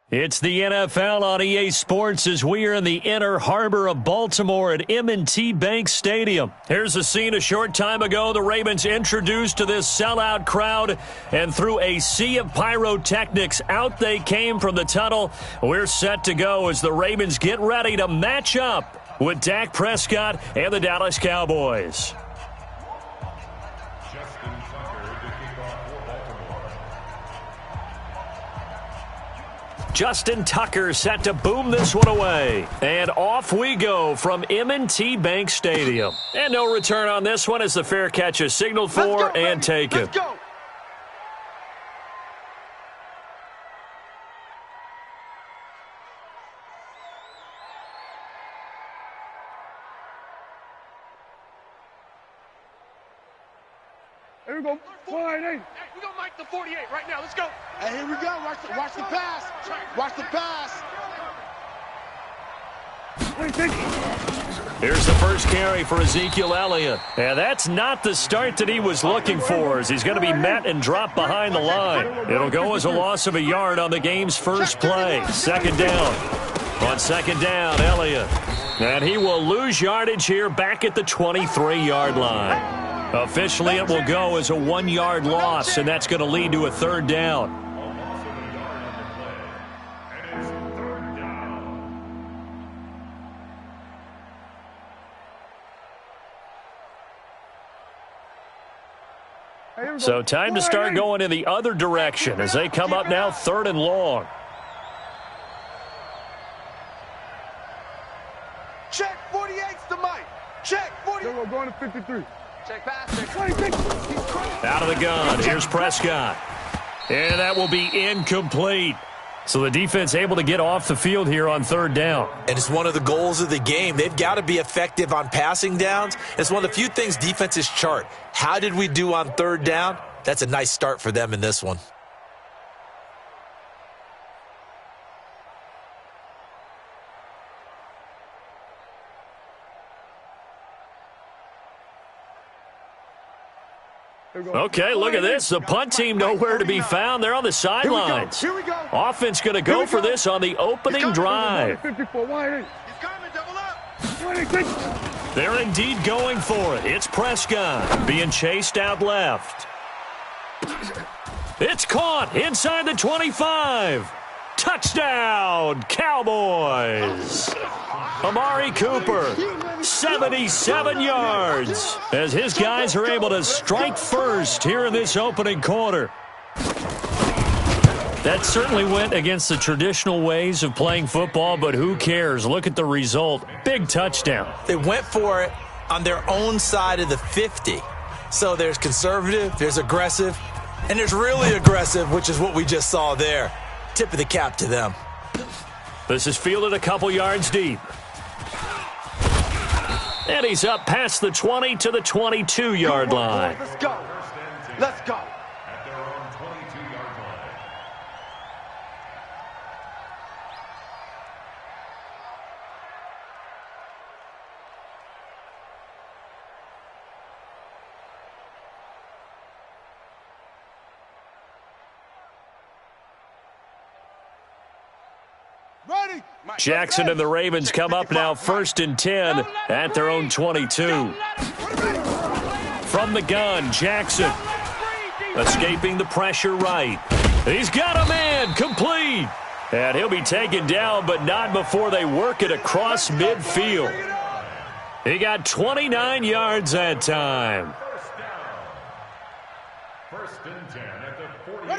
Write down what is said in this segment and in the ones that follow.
It's the NFL on EA Sports as we are in the inner harbor of Baltimore at M&T Bank Stadium. Here's a scene a short time ago. The Ravens introduced to this sellout crowd, and through a sea of pyrotechnics, out they came from the tunnel. We're set to go as the Ravens get ready to match up with Dak Prescott and the Dallas Cowboys. Justin Tucker set to boom this one away. And off we go from M&T Bank Stadium. And no return on this one as the fair catch is signaled for and taken. Let's go. Here we go. 48. Hey, we're going to mic the 48 right now. Let's go. Hey, here we go. Watch the pass. Watch the pass. Here's the first carry for Ezekiel Elliott. And that's not the start that he was looking for, as he's going to be met and dropped behind the line. It'll go as a loss of a yard on the game's first play. Second down. On second down, Elliott. And he will lose yardage here back at the 23-yard line. Officially, it will go as a 1-yard loss, and that's going to lead to a third down. So time to start going in the other direction as they come up now 3rd and long. Check 48's the mic. Check 48. We're going to 53. Check pass. Check. Out of the gun. Here's Prescott. And that will be incomplete. So the defense able to get off the field here on 3rd down. And it's one of the goals of the game. They've got to be effective on passing downs. It's one of the few things defenses chart. How did we do on 3rd down? That's a nice start for them in this one. Okay, look at this. The punt team nowhere to be found. They're on the sidelines. Here we go. Offense going to go for this on the opening drive. 54. Wide. He's coming. Double up. 26. They're indeed going for it. It's Prescott being chased out left. It's caught inside the 25. Touchdown, Cowboys. Amari Cooper, 77 yards, as his guys are able to strike first here in this opening quarter. That certainly went against the traditional ways of playing football, but who cares? Look at the result. Big touchdown. They went for it on their own side of the 50. So there's conservative, there's aggressive, and there's really aggressive, which is what we just saw there. Tip of the cap to them. This is fielded a couple yards deep. And he's up past the 20 to the 22-yard line. Let's go. Let's go. Ready. Jackson and the Ravens come up now 1st and 10 at their own 22. From the gun, Jackson escaping the pressure right. He's got a man, complete. And he'll be taken down, but not before they work it across midfield. He got 29 yards that time.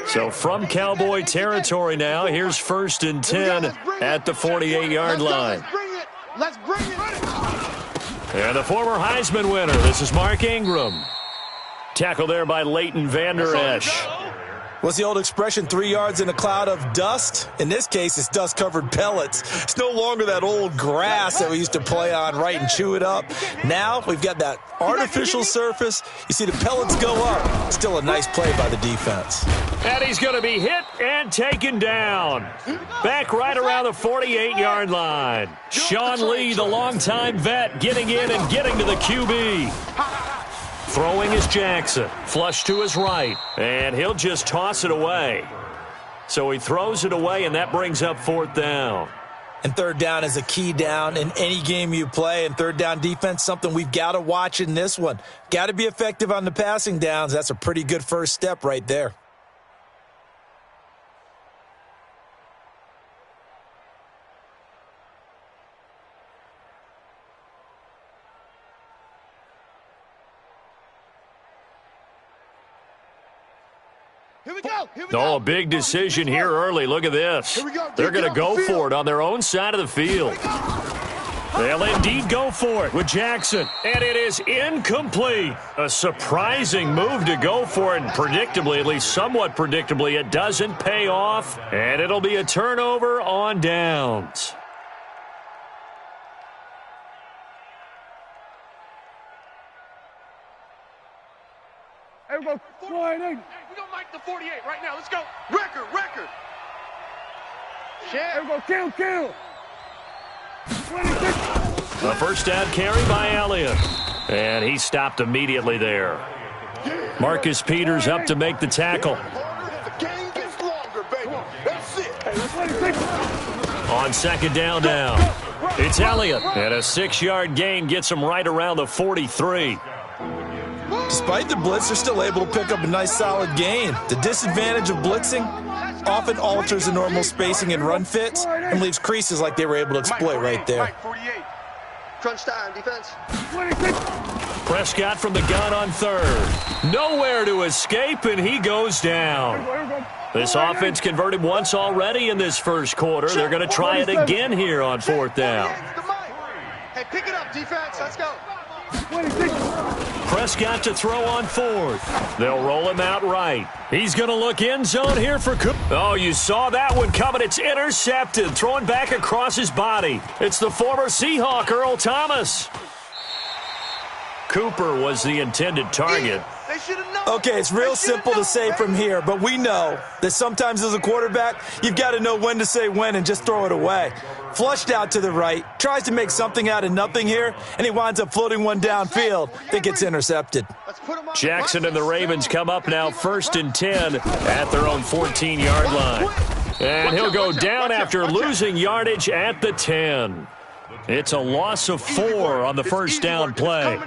So from Cowboy territory now, here's 1st and 10 at the 48-yard line. Let's bring it. And the former Heisman winner, this is Mark Ingram. Tackled there by Leighton Vander Esch. What's the old expression, 3 yards in a cloud of dust? In this case, it's dust-covered pellets. It's no longer that old grass that we used to play on, right, and chew it up. Now we've got that artificial surface. You see the pellets go up. Still a nice play by the defense. And he's going to be hit and taken down. Back right around the 48-yard line. Sean Lee, the longtime vet, getting in and getting to the QB. Throwing is Jackson. Flush to his right. And he'll just toss it away. So he throws it away, and that brings up 4th down. And 3rd down is a key down in any game you play. And 3rd down defense, something we've got to watch in this one. Got to be effective on the passing downs. That's a pretty good first step right there. Here we go. Here we Oh, go. a big decision here early. Look at this. Here we go. They're going to Get off go the for field. it on their own side of the field. They'll indeed go for it with Jackson. And it is incomplete. A surprising move to go for it. And predictably, at least somewhat predictably, it doesn't pay off. And it'll be a turnover on downs. Hey, we go flying in. Hey, we gonna make the 48 right now. Let's go. Record. Hey, we go kill. 26. A first down carry by Elliott. And he stopped immediately there. Marcus Peters up to make the tackle. The game gets longer, baby. That's it. 26. On 2nd down now, it's Elliott. And a 6-yard gain gets him right around the 43. Despite the blitz, they're still able to pick up a nice solid gain. The disadvantage of blitzing often alters the normal spacing and run fits and leaves creases like they were able to exploit right there. Mike 48. Crunch time, defense. 26. Prescott from the gun on 3rd. Nowhere to escape, and he goes down. This offense converted once already in this first quarter. They're going to try it again here on 4th down. Hey, pick it up, defense. Let's go. 26. Prescott to throw on 4th. They'll roll him out right. He's going to look end zone here for Cooper. Oh, you saw that one coming. It's intercepted. Throwing back across his body. It's the former Seahawk, Earl Thomas. Cooper was the intended target. They should have known. Okay, it's real simple to say from here, but we know that sometimes as a quarterback, you've got to know when to say when and just throw it away. Flushed out to the right, tries to make something out of nothing here, and he winds up floating one downfield that gets intercepted. Jackson and the Ravens come up now 1st and 10 at their own 14-yard line. And he'll go down after losing yardage at the 10. It's a loss of 4 on the first down play.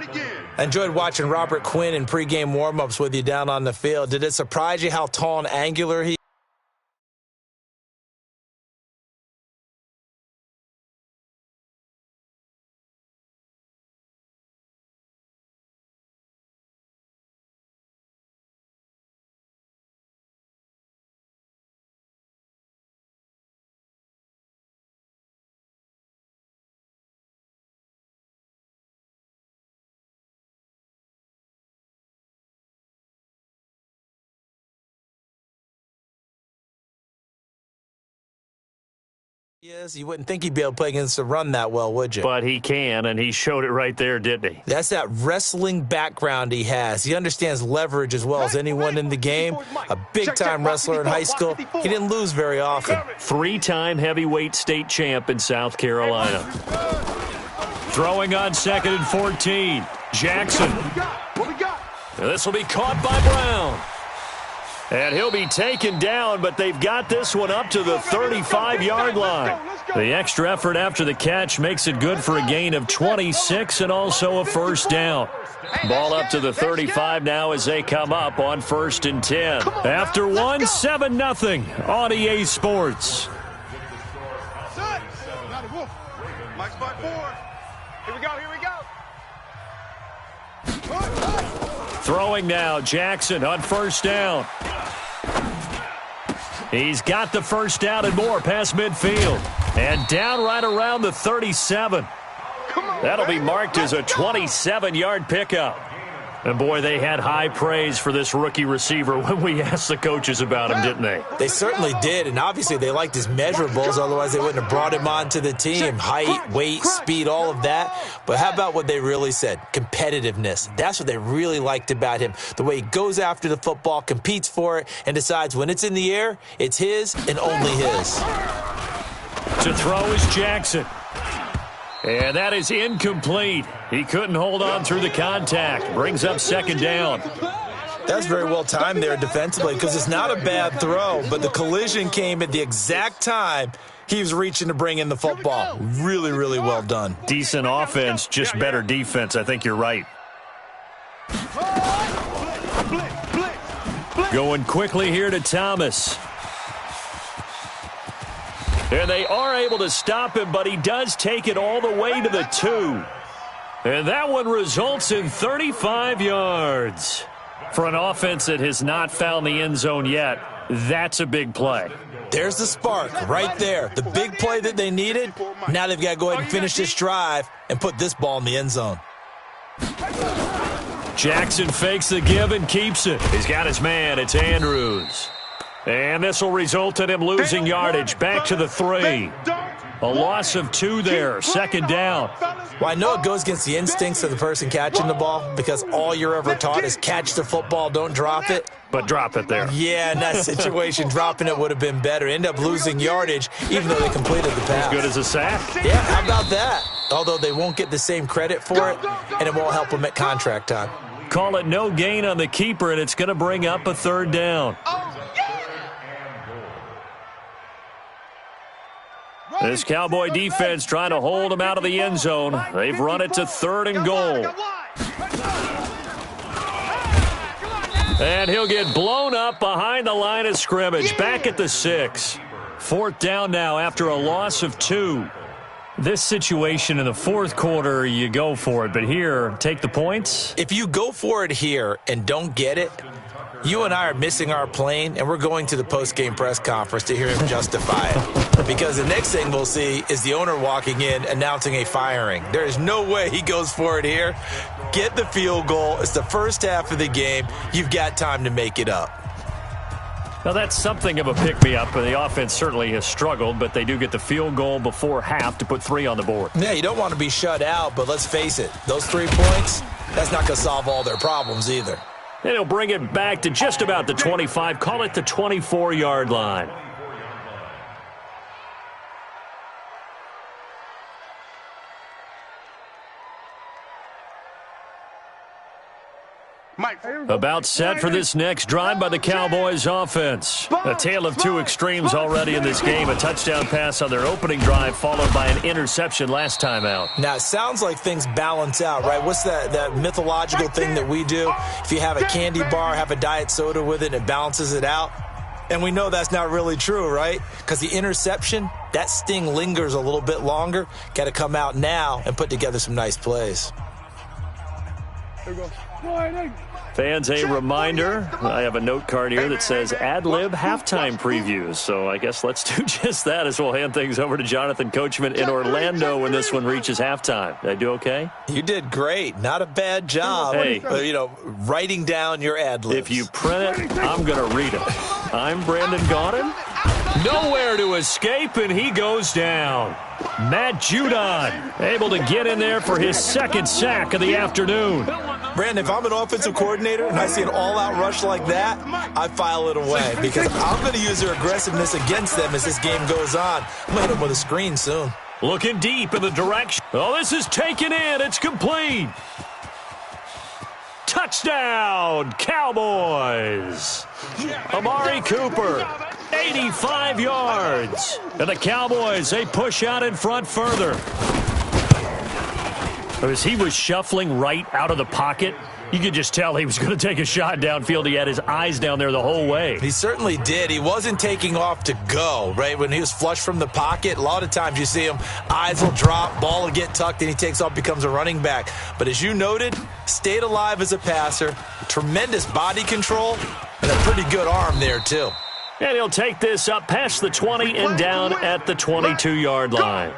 I enjoyed watching Robert Quinn in pregame warm-ups with you down on the field. Did it surprise you how tall and angular he is? Yes, you wouldn't think he'd be able to play against the run that well, would you? But he can, and he showed it right there, didn't he? That's that wrestling background he has. He understands leverage as well as anyone in the game. A big-time wrestler in high school. He didn't lose very often. 3-time heavyweight state champ in South Carolina. Throwing on 2nd and 14. Jackson. What we got? And this will be caught by Brown. And he'll be taken down, but they've got this one up to the 35-yard line. The extra effort after the catch makes it good for a gain of 26 and also a first down. Ball up to the 35 now as they come up on 1st and 10. After one, 7-0 on EA Sports. Mike's by 4. Here we go. Throwing now, Jackson on first down. He's got the first down and more past midfield. And down right around the 37. That'll be marked as a 27-yard pickup. And, boy, they had high praise for this rookie receiver when we asked the coaches about him, didn't they? They certainly did, and obviously they liked his measurables, otherwise they wouldn't have brought him onto the team. Height, weight, speed, all of that. But how about what they really said? Competitiveness. That's what they really liked about him. The way he goes after the football, competes for it, and decides when it's in the air, it's his and only his. To throw is Jackson. And that is incomplete. He couldn't hold on through the contact. Brings up 2nd down. That's very well timed there defensively because it's not a bad throw, but the collision came at the exact time he was reaching to bring in the football. Really, really well done. Decent offense, just better defense. I think you're right. Going quickly here to Thomas. And they are able to stop him, but he does take it all the way to the 2. And that one results in 35 yards. For an offense that has not found the end zone yet, that's a big play. There's the spark right there. The big play that they needed. Now they've got to go ahead and finish this drive and put this ball in the end zone. Jackson fakes the give and keeps it. He's got his man. It's Andrews. And this will result in him losing yardage. Back to the 3. A loss of 2 there. Second down. Well, I know it goes against the instincts of the person catching the ball because all you're ever taught is catch the football, don't drop it. But drop it there. Yeah, in that situation, dropping it would have been better. End up losing yardage even though they completed the pass. As good as a sack. Yeah, how about that? Although they won't get the same credit for it, and it won't help them at contract time. Call it no gain on the keeper, and it's going to bring up a 3rd down. This Cowboy defense trying to hold him out of the end zone. They've run it to 3rd and goal. And he'll get blown up behind the line of scrimmage. Back at the 6. 4th down now after a loss of 2. This situation in the 4th quarter, you go for it. But here, take the points. If you go for it here and don't get it, you and I are missing our plane, and we're going to the post-game press conference to hear him justify it. Because the next thing we'll see is the owner walking in announcing a firing. There is no way he goes for it here. Get the field goal. It's the first half of the game. You've got time to make it up. Now, that's something of a pick-me-up. The offense certainly has struggled, but they do get the field goal before half to put 3 on the board. Yeah, you don't want to be shut out, but let's face it. Those 3 points, that's not going to solve all their problems either. And he'll bring it back to just about the 25. Call it the 24-yard line. About set for this next drive by the Cowboys offense. A tale of 2 extremes already in this game. A touchdown pass on their opening drive followed by an interception last time out. Now, it sounds like things balance out, right? What's that mythological thing that we do? If you have a candy bar, have a diet soda with it, it balances it out. And we know that's not really true, right? Because the interception, that sting lingers a little bit longer. Got to come out now and put together some nice plays. There we go. Fans, a reminder, I have a note card here that says ad-lib halftime previews. So I guess let's do just that as we'll hand things over to Jonathan Coachman in Orlando when this one reaches halftime. Did I do okay? You did great. Not a bad job. Hey. Writing down your ad-libs. If you print it, I'm going to read it. I'm Brandon Gaudin. Nowhere to escape, and he goes down. Matt Judon able to get in there for his 2nd sack of the afternoon. Brandon, if I'm an offensive coordinator and I see an all-out rush like that, I file it away because I'm going to use their aggressiveness against them as this game goes on. I'm going to hit them with a screen soon. Looking deep in the direction. Oh, this is taken in. It's complete. Touchdown, Cowboys. Amari Cooper, 85 yards. And the Cowboys, they push out in front further. As he was shuffling right out of the pocket, you could just tell he was going to take a shot downfield. He had his eyes down there the whole way. He certainly did. He wasn't taking off to go, right? When he was flush from the pocket, a lot of times you see him, eyes will drop, ball will get tucked, and he takes off, becomes a running back. But as you noted, stayed alive as a passer, tremendous body control, and a pretty good arm there, too. And he'll take this up past the 20 and down at the 22-yard line.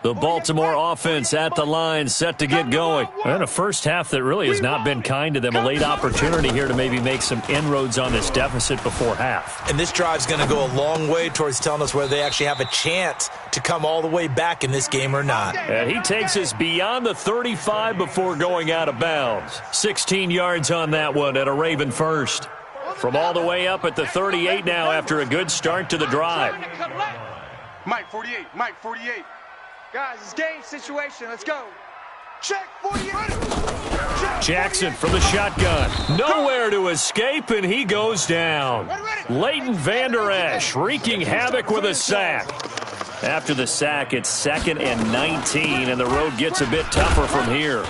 The Baltimore offense at the line, set to get going. And a first half that really has not been kind to them. A late opportunity here to maybe make some inroads on this deficit before half. And this drive's going to go a long way towards telling us whether they actually have a chance to come all the way back in this game or not. And he takes us beyond the 35 before going out of bounds. 16 yards on that one at a Raven first. from all the way up at the 38 now after a good start to the drive. Mike 48, Mike 48. Guys, it's game situation. Let's go. Check 48. Jackson from the shotgun. Nowhere to escape, and he goes down. Leighton Vander Esch wreaking havoc with a sack. After the sack, it's 2nd and 19, and the road gets a bit tougher from here.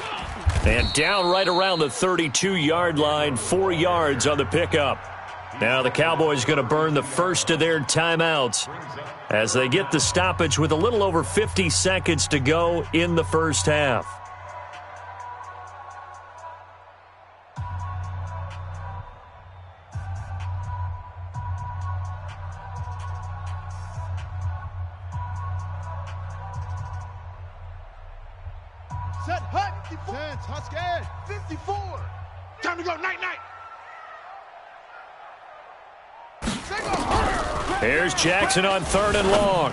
And down right around the 32-yard line, 4 yards on the pickup. Now the Cowboys going to burn the first of their timeouts as they get the stoppage with a little over 50 seconds to go in the first half. Set, hut, 54. Husky, 54. Time to go, night-night. Here's Jackson on 3rd and long.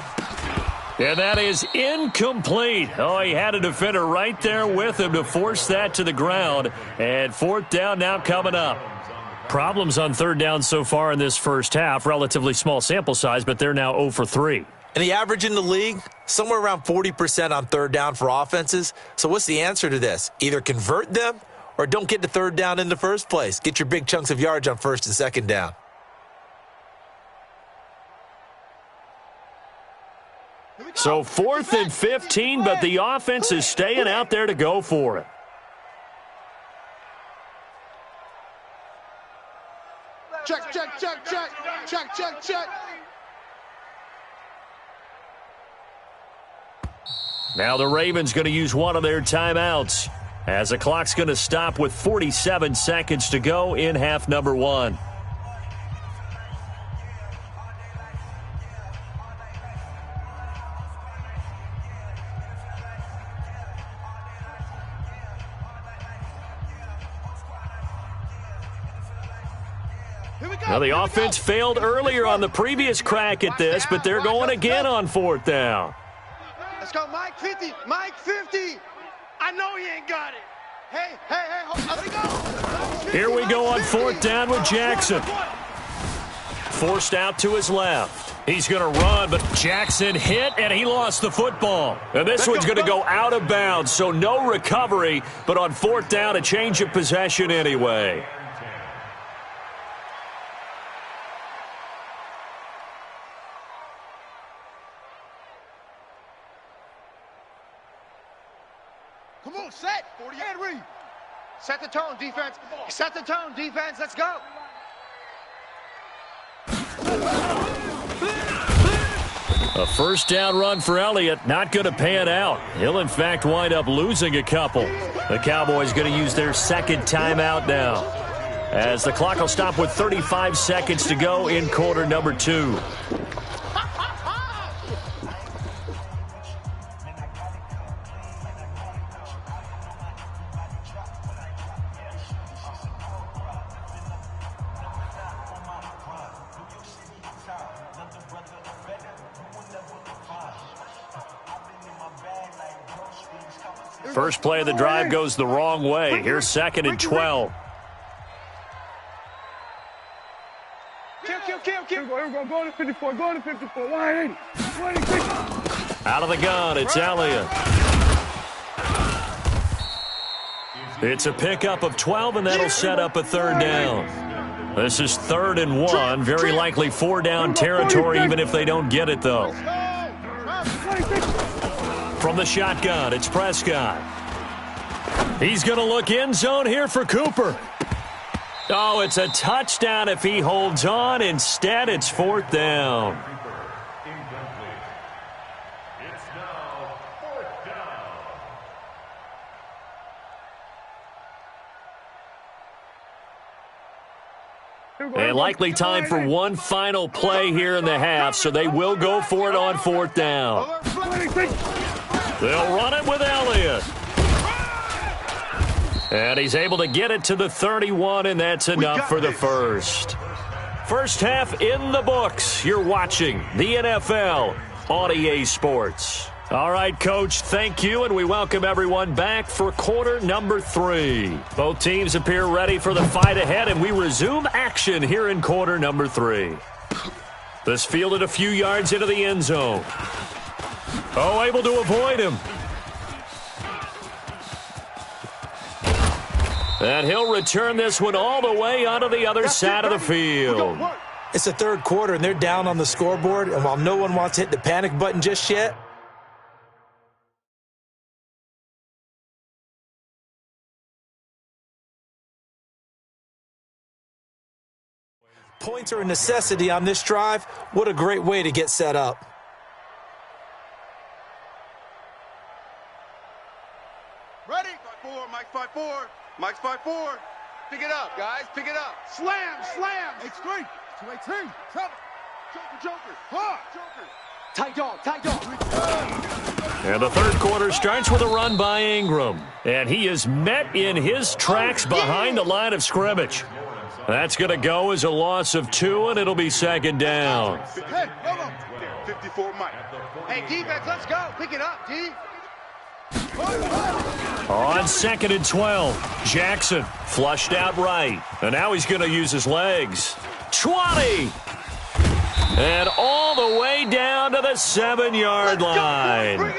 And that is incomplete. Oh, he had a defender right there with him to force that to the ground. And 4th down now coming up. Problems on 3rd down so far in this first half. Relatively small sample size, but they're now 0 for 3. And the average in the league, somewhere around 40% on 3rd down for offenses. So what's the answer to this? Either convert them or don't get to 3rd down in the first place. Get your big chunks of yards on 1st and 2nd down. So 4th and 15, but the offense is staying out there to go for it. Check, check, check, check. Check, check, check. Now the Ravens going to use one of their timeouts as the clock's going to stop with 47 seconds to go in half number 1. Now the offense failed earlier on the previous crack at this, but they're going again on 4th down. Let's go, Mike 50. Mike 50. I know he ain't got it. Hey, let it go. Here we go on 4th down with Jackson. Forced out to his left. He's going to run, but Jackson hit, and he lost the football. And this one's going to go out of bounds, so no recovery, but on 4th down, a change of possession anyway. Come on, set. 48, read. Set the tone, defense. Set the tone, defense. Let's go. A 1st down run for Elliott, not going to pan out. He'll, in fact, wind up losing a couple. The Cowboys going to use their 2nd timeout now, as the clock will stop with 35 seconds to go in quarter number 2. First play of the drive goes the wrong way. Here's 2nd and 12. Kill. Go to 54. Go to 54. 180. Out of the gun, it's Elliott. It's a pickup of 12, and that'll set up a 3rd down. This is 3rd and 1. Very likely 4-down territory, even if they don't get it, though. From the shotgun, it's Prescott. He's going to look end zone here for Cooper. Oh, it's a touchdown if he holds on. Instead, it's 4th down. And likely time for one final play here in the half, so they will go for it on 4th down. They'll run it with Elliott. And he's able to get it to the 31, and that's enough for the first. First half in the books. You're watching the NFL on EA Sports. All right, Coach, thank you, and we welcome everyone back for quarter number 3. Both teams appear ready for the fight ahead, and we resume action here in quarter number 3. This fielded a few yards into the end zone. Oh, able to avoid him. And he'll return this one all the way onto the other side of the field. It's the third quarter, and they're down on the scoreboard, and while no one wants to hit the panic button just yet, points are a necessity on this drive. What a great way to get set up. Ready? 5-4, Mike 5-4. Mike's 5-4. Pick it up, guys. Pick it up. Slam, slam. H3, 218, trouble. Joker, Joker. Tight dog. And the third quarter starts with a run by Ingram. And he is met in his tracks behind the line of scrimmage. That's going to go as a loss of 2, and it'll be second down. Hey, hold on. 54, Mike. Hey, defense, let's go. Pick it up, D. On 2nd and 12, Jackson flushed out right. And now he's going to use his legs. 20! And all the way down to the 7-yard line.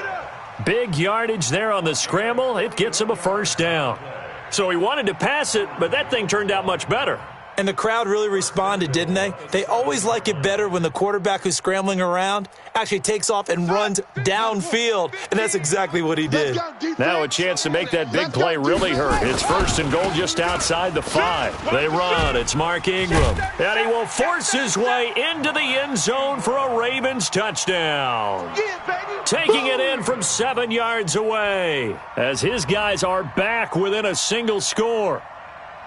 Big yardage there on the scramble. It gets him a first down. So he wanted to pass it, but that thing turned out much better. And the crowd really responded, didn't they? They always like it better when the quarterback who's scrambling around actually takes off and runs downfield, and that's exactly what he did. Now a chance to make that big play really hurt. It's 1st and goal just outside the 5. They run. It's Mark Ingram. And he will force his way into the end zone for a Ravens touchdown. Taking it in from 7 yards away as his guys are back within a single score.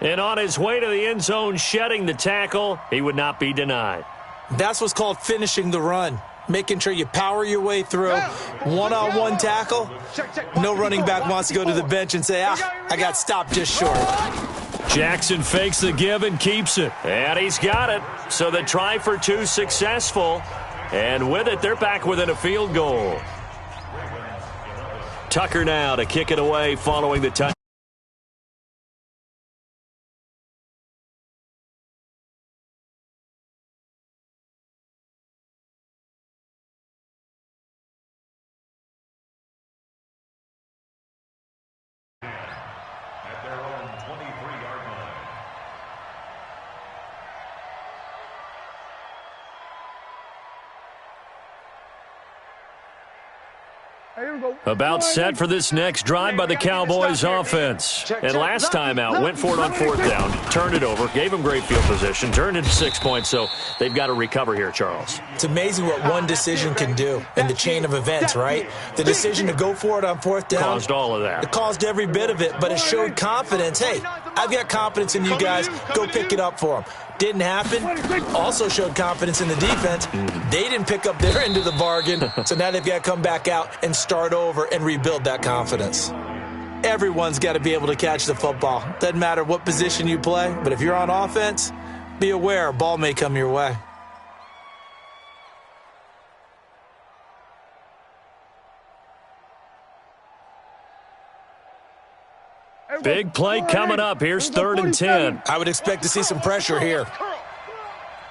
And on his way to the end zone, shedding the tackle, he would not be denied. That's what's called finishing the run. Making sure you power your way through. One-on-one tackle. No running back wants to go to the bench and say, I got stopped just short. Jackson fakes the give and keeps it. And he's got it. So the try for 2 successful. And with it, they're back within a field goal. Tucker now to kick it away following the touch. About set for this next drive by the Cowboys offense. And last time out, went for it on 4th down, turned it over, gave them great field position, turned into 6 points, so they've got to recover here, Charles. It's amazing what one decision can do in the chain of events, right? The decision to go for it on 4th down. Caused all of that. It caused every bit of it, but it showed confidence. Hey, I've got confidence in you guys. Go pick it up for them. Didn't happen. Also showed confidence in the defense. They didn't pick up their end of the bargain, so now they've got to come back out and start over and rebuild that confidence. Everyone's got to be able to catch the football. Doesn't matter what position you play, but if you're on offense, be aware a ball may come your way. Big play coming up. Here's 3rd and 10. I would expect to see some pressure here.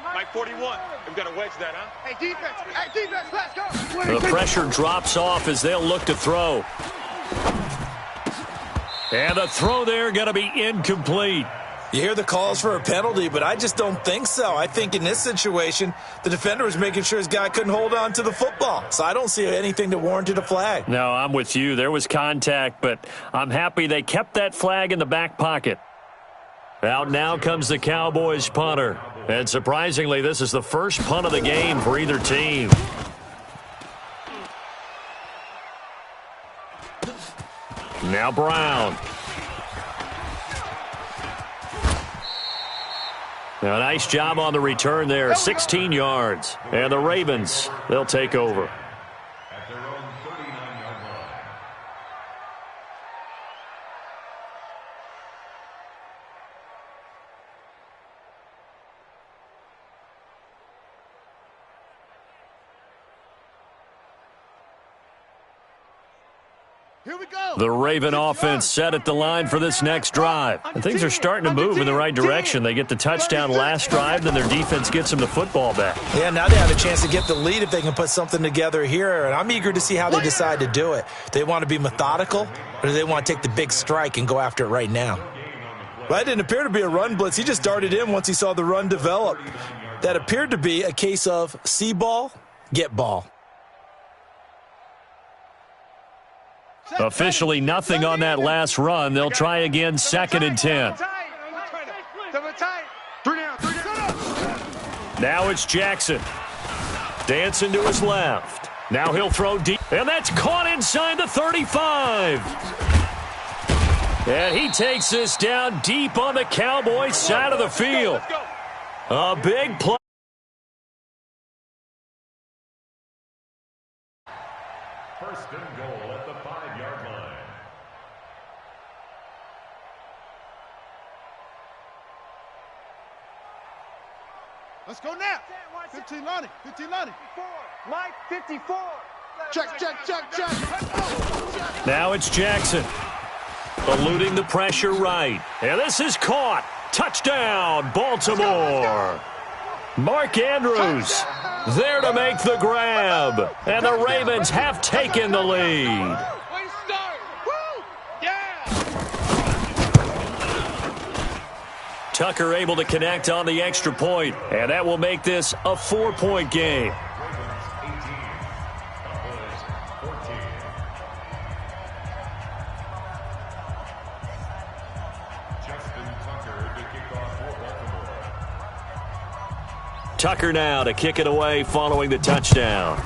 Mike 41. We've got to wedge that, huh? Hey, defense, let's go. The pressure drops off as they'll look to throw. And the throw there going to be incomplete. You hear the calls for a penalty, but I just don't think so. I think in this situation, the defender was making sure his guy couldn't hold on to the football. So I don't see anything that warranted a flag. No, I'm with you. There was contact, but I'm happy they kept that flag in the back pocket. Out now comes the Cowboys punter. And surprisingly, this is the first punt of the game for either team. Now Brown. Now, nice job on the return there, 16 yards. And the Ravens, they'll take over. At their own 39-yard line. Here we go. The Raven offense set at the line for this next drive. And things are starting to move in the right direction. They get the touchdown last drive, then their defense gets them the football back. Yeah, now they have a chance to get the lead if they can put something together here. And I'm eager to see how they decide to do it. They want to be methodical, or do they want to take the big strike and go after it right now? Well, that didn't appear to be a run blitz. He just darted in once he saw the run develop. That appeared to be a case of see ball, get ball. Officially nothing on that last run. They'll try again, 2nd and 10. Now it's Jackson. Dancing to his left. Now he'll throw deep. And that's caught inside the 35. And he takes this down deep on the Cowboys side of the field. A big play. First and goal at the 5-yard line. Let's go now. 15 Lonnie. 15 Lonnie. Mike 54. Check, check, check, check. Now it's Jackson. Eluding the pressure right. And this is caught. Touchdown, Baltimore. Mark Andrews there to make the grab. And the Ravens have taken the lead. Tucker able to connect on the extra point, and that will make this a 4-point game. Tucker now to kick it away following the touchdown.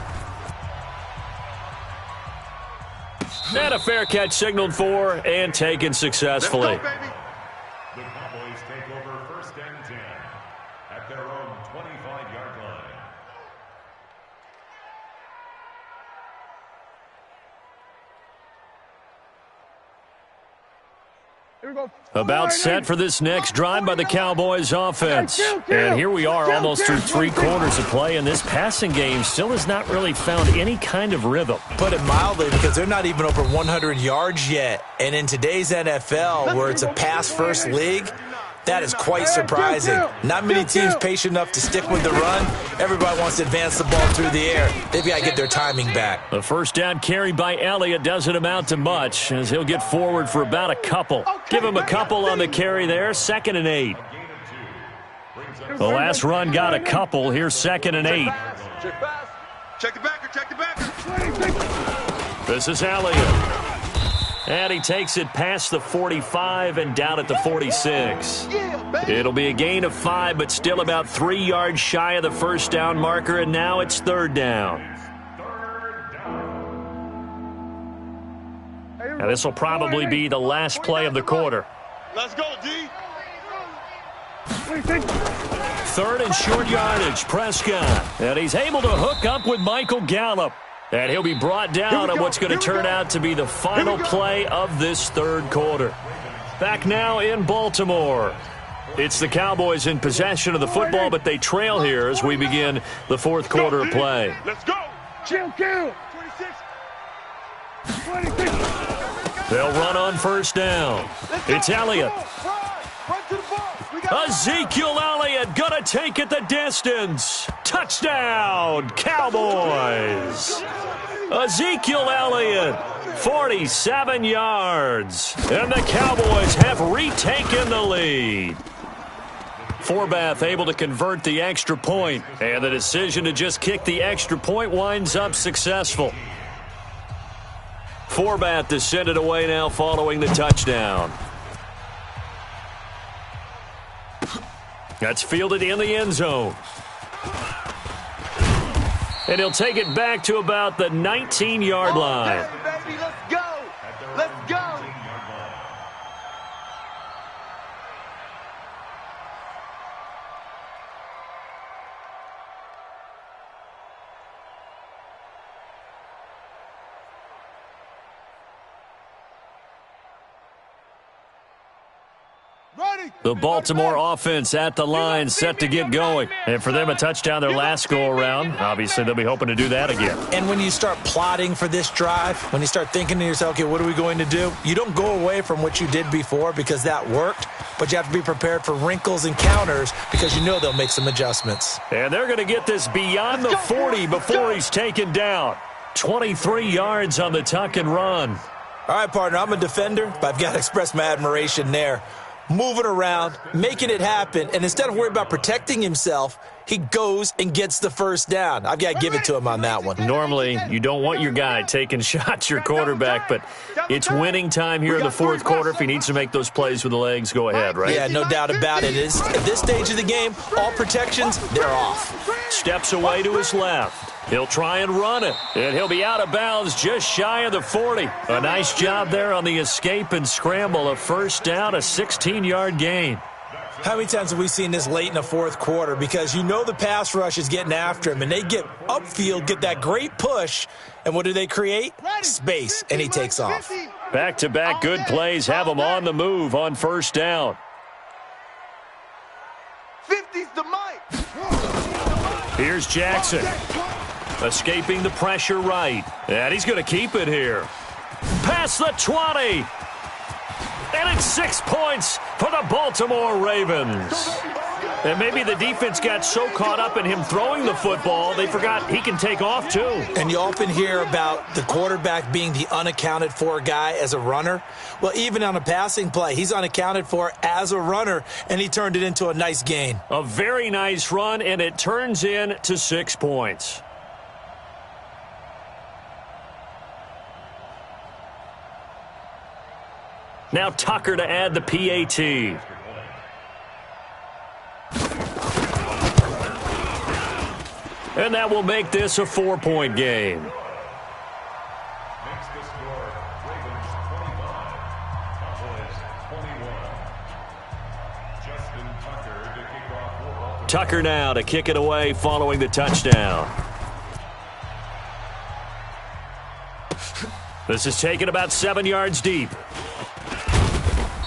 And a fair catch signaled for and taken successfully. The Cowboys take over 1st and 10 at their own 25-yard line. About set for this next drive by the Cowboys offense. And here we are almost through 3 quarters of play, and this passing game still has not really found any kind of rhythm. Put it mildly, because they're not even over 100 yards yet. And in today's NFL, where it's a pass-first league, that is quite surprising. Not many teams patient enough to stick with the run. Everybody wants to advance the ball through the air. They've got to get their timing back. The first down carry by Elliott doesn't amount to much, as he'll get forward for about a couple. Give him a couple on the carry there, 2nd and 8. The last run got a couple. Here's 2nd and 8. Check the backer. Check the backer. This is Elliott. And he takes it past the 45 and down at the 46. It'll be a gain of 5, but still about 3 yards shy of the first down marker, and now it's 3rd down. Now this will probably be the last play of the quarter. Let's go, D. 3rd and short yardage, Prescott. And he's able to hook up with Michael Gallup. And he'll be brought down on what's going to turn out to be the final play of this 3rd quarter. Back now in Baltimore. It's the Cowboys in possession of the football, but they trail here as we begin the 4th quarter of play. Let's go. Kill. 26. They'll run on 1st down. It's Elliott. Ezekiel Elliott gonna take it the distance. Touchdown, Cowboys. Ezekiel Elliott, 47 yards. And the Cowboys have retaken the lead. Forbath able to convert the extra point, and the decision to just kick the extra point winds up successful. Forbath to send it away now following the touchdown. That's fielded in the end zone. And he'll take it back to about the 19-yard line. Baby, let's go. Let's go. Ready. The Baltimore offense at the line, set to get going. And for them, a touchdown their last go-around. Obviously, they'll be hoping to do that again. And when you start plotting for this drive, when you start thinking to yourself, okay, what are we going to do? You don't go away from what you did before because that worked, but you have to be prepared for wrinkles and counters because you know they'll make some adjustments. And they're going to get this beyond the 40 before he's taken down. 23 yards on the tuck and run. All right, partner, I'm a defender, but I've got to express my admiration there. Moving around, making it happen, and instead of worrying about protecting himself, he goes and gets the first down. I've got to give it to him on that one. Normally, you don't want your guy taking shots, your quarterback, but it's winning time here in the fourth quarter. If he needs to make those plays with the legs, go ahead, right? Yeah, no doubt about it. At this stage of the game, all protections, they're off. Steps away to his left. He'll try and run it, and he'll be out of bounds just shy of the 40. A nice job there on the escape and scramble. A first down, a 16-yard gain. How many times have we seen this late in the fourth quarter? Because you know the pass rush is getting after him, and they get upfield, get that great push, and what do they create? Space, and he takes off. Back-to-back good plays have him on the move on first down. 50's the mic. Here's Jackson. Escaping the pressure right. And he's going to keep it here. Past the 20. And it's 6 points for the Baltimore Ravens. And maybe the defense got so caught up in him throwing the football, they forgot he can take off too. And you often hear about the quarterback being the unaccounted for guy as a runner. Well, even on a passing play, he's unaccounted for as a runner, and he turned it into a nice gain. A very nice run, and it turns into 6 points. Now Tucker to add the PAT. And that will make this a 4-point game. Makes the score Ravens 25, Cowboys 21. Justin Tucker to kick off for Baltimore. Tucker now to kick it away following the touchdown. This is taken about 7 yards deep.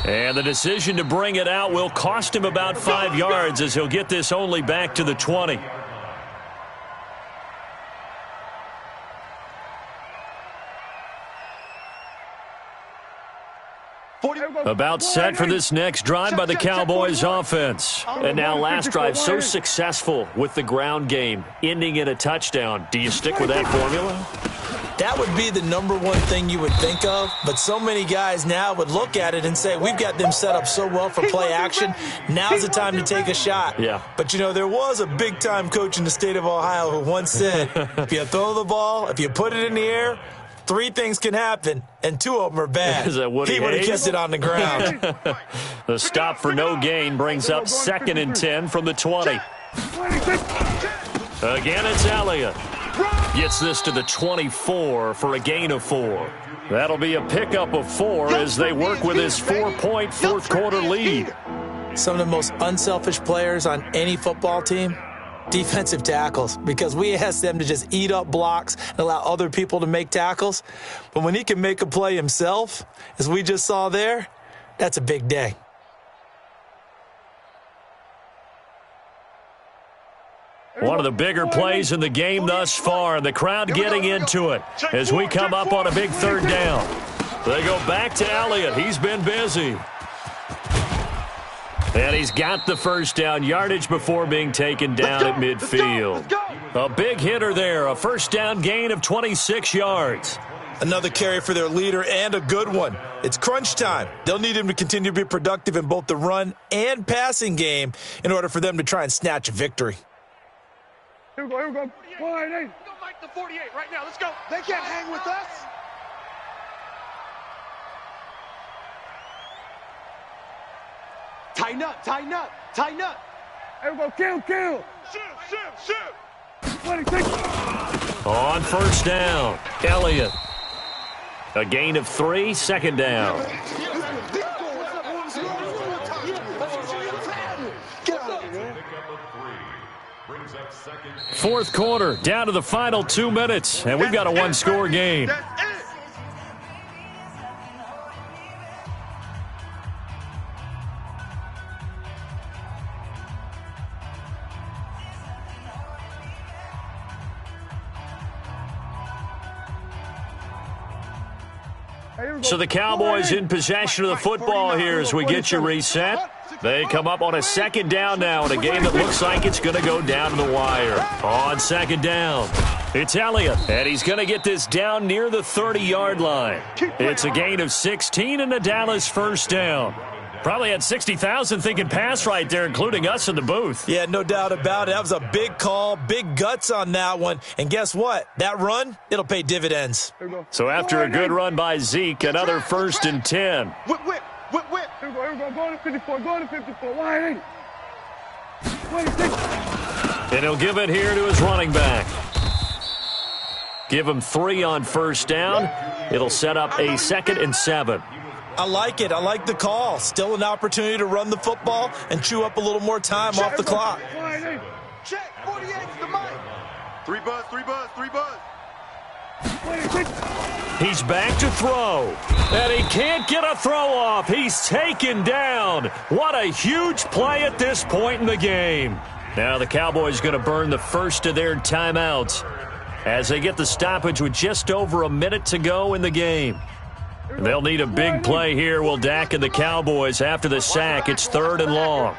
And the decision to bring it out will cost him about 5 yards as he'll get this only back to the 20. About set for this next drive by the Cowboys offense. And now last drive so successful with the ground game, ending in a touchdown. Do you stick with that formula? That would be the number one thing you would think of, but so many guys now would look at it and say, we've got them set up so well for play action, now's the time to take a shot. Yeah. But, you know, there was a big-time coach in the state of Ohio who once said, if you throw the ball, if you put it in the air, 3 things can happen, and 2 of them are bad. Is that he would have kissed it on the ground. The stop for no gain brings up 2nd and 10 from the 20. Again, it's Elliott. Gets this to the 24 for a gain of 4. That'll be a pickup of 4 as they work with his 4-point fourth quarter lead. Some of the most unselfish players on any football team, defensive tackles, because we ask them to just eat up blocks and allow other people to make tackles. But when he can make a play himself, as we just saw there, that's a big day. One of the bigger plays in the game thus far, and the crowd getting into it as we come up on a big 3rd down. They go back to Elliott. He's been busy. And he's got the first down, yardage before being taken down at midfield. A big hitter there, a first down gain of 26 yards. Another carry for their leader and a good one. It's crunch time. They'll need him to continue to be productive in both the run and passing game in order for them to try and snatch a victory. Here we go, here we go. 188. Go Mike the 48 right now. Let's go. They can't hang with us. Tighten up, tighten up, tighten up. Here we go, kill. Shoot. 26. On first down, Elliott. A gain of 3, 2nd down. Fourth quarter, down to the final 2 minutes, and we've got a 1-score game. So the Cowboys in possession of the football here as we get you reset. They come up on a second down now in a game that looks like it's going to go down to the wire. On second down, it's Elliott, and he's going to get this down near the 30-yard line. It's a gain of 16 and a Dallas first down. Probably had 60,000 thinking pass right there, including us in the booth. Yeah, no doubt about it. That was a big call, big guts on that one. And guess what? That run, it'll pay dividends. So after a good run by Zeke, another 1st and 10. Whip, whip, whip, whip. Here we go. Go to 54. Go to 54. Wide 26. And he'll give it here to his running back. Give him 3 on first down. It'll set up a 2nd and 7. I like it. I like the call. Still an opportunity to run the football and chew up a little more time off the clock. Check, 48's the mic. 3 buzz, 3 buzz, 3 buzz. He's back to throw. And he can't get a throw off. He's taken down. What a huge play at this point in the game. Now the Cowboys going to burn the first of their timeouts as they get the stoppage with just over a minute to go in the game. They'll need a big play here, will Dak and the Cowboys. After the sack, it's 3rd and long.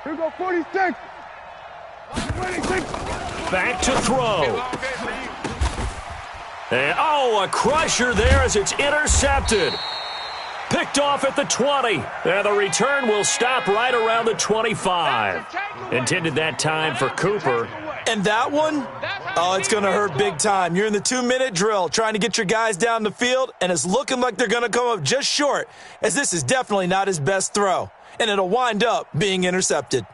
Here we go, 46. 26. Back to throw. And, a crusher there as it's intercepted. Picked off at the 20. And the return will stop right around the 25. Intended that time for Cooper. And that one, it's going to hurt big time. You're in the 2-minute drill trying to get your guys down the field, and it's looking like they're going to come up just short, as this is definitely not his best throw. And it'll wind up being intercepted.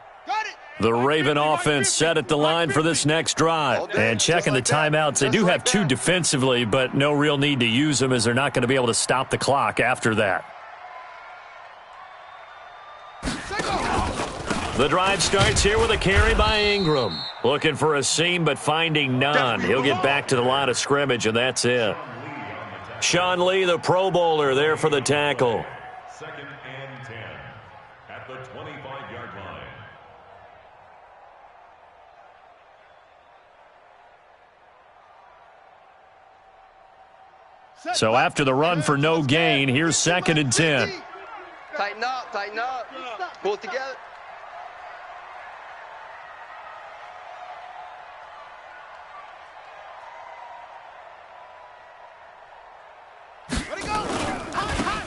The Raven offense set at the line for this next drive. And checking the timeouts, they do have 2 defensively, but no real need to use them as they're not going to be able to stop the clock after that. The drive starts here with a carry by Ingram. Looking for a seam, but finding none. He'll get back to the line of scrimmage, and that's it. Sean Lee, the Pro Bowler, there for the tackle. 2nd and 10 at the 25-yard line. So after the run for no gain, here's 2nd and 10. Tighten up, tighten up. Pull it together.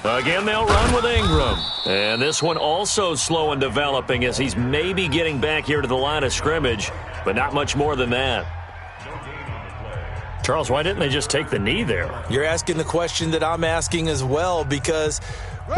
Again, they'll run with Ingram. And this one also slow in developing as he's maybe getting back here to the line of scrimmage, but not much more than that. Charles, why didn't they just take the knee there? You're asking the question that I'm asking as well, because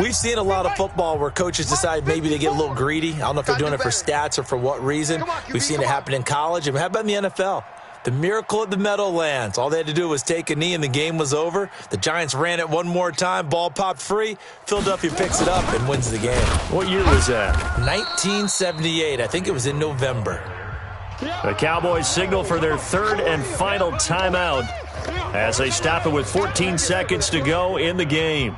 we've seen a lot of football where coaches decide maybe they get a little greedy. I don't know if they're doing it for stats or for what reason. We've seen it happen in college. And how about in the NFL? The miracle at the Meadowlands. All they had to do was take a knee and the game was over. The Giants ran it one more time. Ball popped free. Philadelphia picks it up and wins the game. What year was that? 1978. I think it was in November. The Cowboys signal for their 3rd and final timeout as they stop it with 14 seconds to go in the game.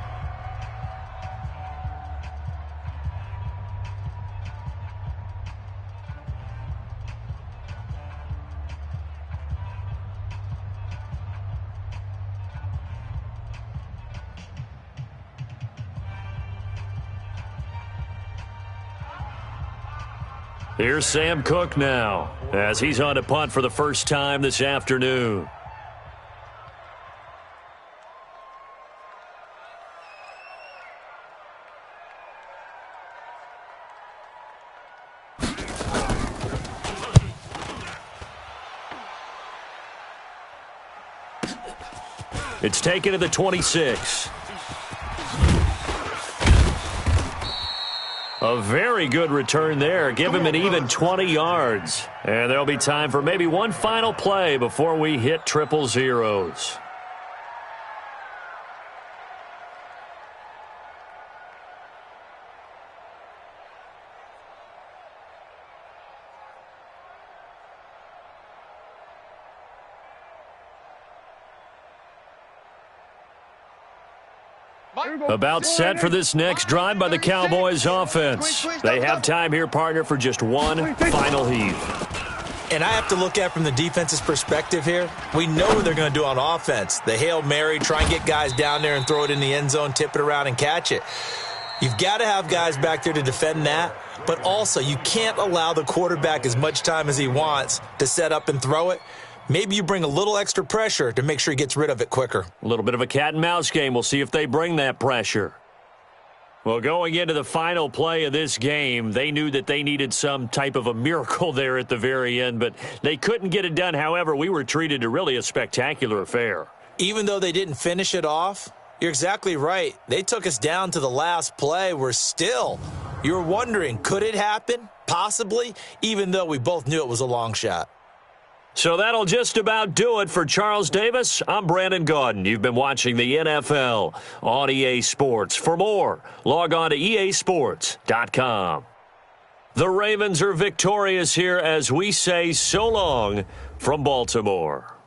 Here's Sam Cook now as he's on to punt for the first time this afternoon. It's taken to the 26. A very good return there. Give him an even 20 yards. And there'll be time for maybe one final play before we hit 000. About set for this next drive by the Cowboys offense. They have time here, partner, for just one final heave. And I have to look at it from the defense's perspective here. We know what they're going to do on offense. The Hail Mary, try and get guys down there and throw it in the end zone, tip it around and catch it. You've got to have guys back there to defend that, but also you can't allow the quarterback as much time as he wants to set up and throw it. Maybe you bring a little extra pressure to make sure he gets rid of it quicker. A little bit of a cat and mouse game. We'll see if they bring that pressure. Well, going into the final play of this game, they knew that they needed some type of a miracle there at the very end, but they couldn't get it done. However, we were treated to really a spectacular affair. Even though they didn't finish it off, you're exactly right. They took us down to the last play. You're wondering, could it happen? Possibly, even though we both knew it was a long shot. So that'll just about do it for Charles Davis. I'm Brandon Gaudin. You've been watching the NFL on EA Sports. For more, log on to easports.com. The Ravens are victorious here as we say so long from Baltimore.